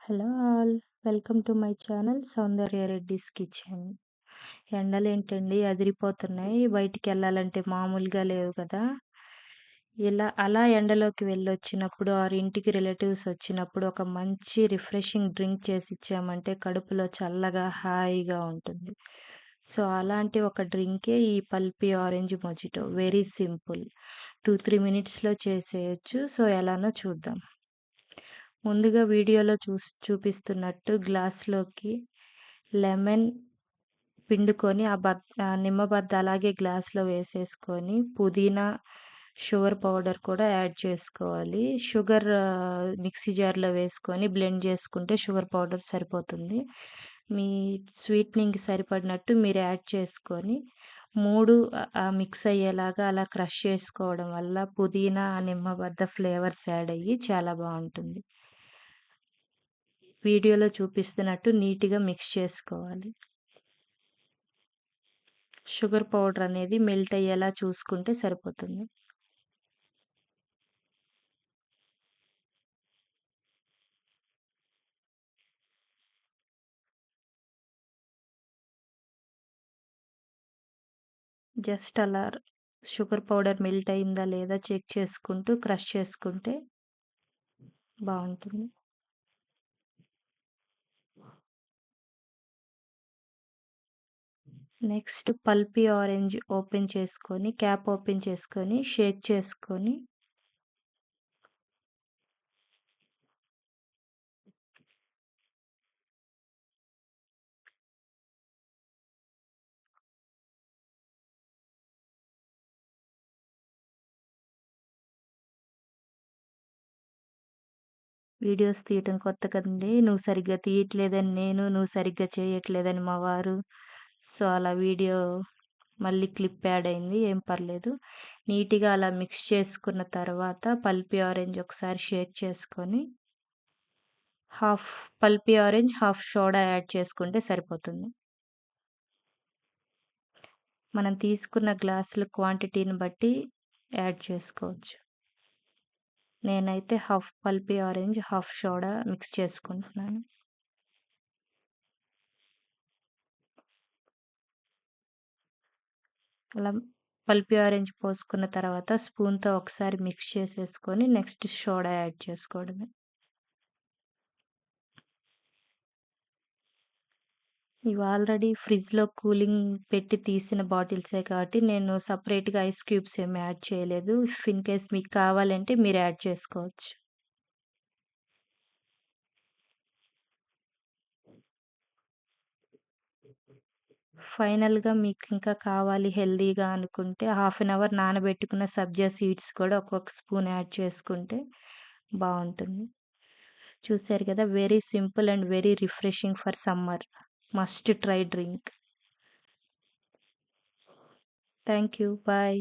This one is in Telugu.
Hello all. Welcome to my channel Soundarya Reddy's kitchen. ఎండలేంటండి అదిరిపోతున్నాయి. బయటికెళ్ళాలంటే మామూలుగా లేవు కదా! అలా ఎండలోకి వెళ్ళొచ్చినప్పుడు ఆర్ ఇంటికి రిలేటివ్స్ వచ్చినప్పుడు ఒక మంచి రిఫ్రెషింగ్ డ్రింక్ చేసిచ్చామంటే కడుపులో చల్లగా, హాయిగా ఉంటుంది. సో, అలాంటి ఒక డ్రింకే ఈ pulpy orange mojito. Very simple. 2, 3 మినిట్స్‌లో చేసేయొచ్చు. సో, ఎలానో చూద్దాం. ముందుగా వీడియోలో చూపిస్తున్నట్టు గ్లాస్‌లోకి లెమన్ పిండుకొని ఆ నిమ్మ బద్ద అలాగే గ్లాస్‌లో వేసేసుకొని, పుదీనా, షుగర్ పౌడర్ కూడా యాడ్ చేసుకోవాలి. షుగర్ మిక్సీ జార్‌లో వేసుకొని బ్లెండ్ చేసుకుంటే షుగర్ పౌడర్ సరిపోతుంది. మీ స్వీటనింగ్‌కి సరిపడినట్టు మీరు యాడ్ చేసుకొని 3 మిక్స్ అయ్యేలాగా అలా క్రష్ చేసుకోవడం వల్ల పుదీనా, నిమ్మ బద్ద ఫ్లేవర్స్ యాడ్ అయ్యి చాలా బావుంటుంది. వీడియోలో చూపిస్తున్నట్టు నీట్‌గా మిక్స్ చేసుకోవాలి. షుగర్ పౌడర్ అనేది మెల్ట్ అయ్యేలా చూసుకుంటే సరిపోతుంది. జస్ట్ అలా షుగర్ పౌడర్ మెల్ట్ అయిందా లేదా చెక్ చేసుకుంటూ క్రష్ చేసుకుంటే బావుంటుంది. Next pulpy orange cap open చేసుకొని షేక్ చేసుకొని వీడియోస్ తీయటం కొత్త కదండీ! నువ్వు సరిగ్గా తీయట్లేదని నేను, నువ్వు సరిగ్గా చేయట్లేదని మా వారు. సో, అలా వీడియో మళ్ళీ క్లిప్ యాడ్ అయింది. ఏం పర్లేదు. నీట్‌గా అలా మిక్స్ చేసుకున్న తర్వాత పల్పీ ఆరెంజ్ ఒకసారి షేక్ చేసుకొని, half pulpy orange, half soda add చేసుకుంటే సరిపోతుంది. మనం తీసుకున్న గ్లాసుల క్వాంటిటీని బట్టి యాడ్ చేసుకోవచ్చు. నేనైతే half pulpy orange, half soda mix చేసుకుంటున్నాను. అలా పల్పీ ఆరెంజ్ పోసుకున్న తర్వాత స్పూన్‌తో ఒకసారి మిక్స్ చేసేసుకొని నెక్స్ట్ సోడా యాడ్ చేసుకోవడమే. ఇవి ఆల్రెడీ ఫ్రిడ్జ్‌లో కూలింగ్ పెట్టి తీసిన బాటిల్సే కాబట్టి నేను సెపరేట్‌గా ఐస్ క్యూబ్స్ ఏమి యాడ్ చేయలేదు. ఇఫ్ ఇన్ కేస్ మీకు కావాలంటే మీరు యాడ్ చేసుకోవచ్చు. ఫైనల్‌గా మీకు ఇంకా కావాలి హెల్తీగా అనుకుంటే హాఫ్ అన్ అవర్ నానబెట్టుకున్న సబ్జా సీడ్స్ కూడా ఒక్కొక్క స్పూన్ యాడ్ చేసుకుంటే బావుంటుంది. చూసారు కదా! Very simple and very refreshing for summer. Must try drink. Thank you. Bye.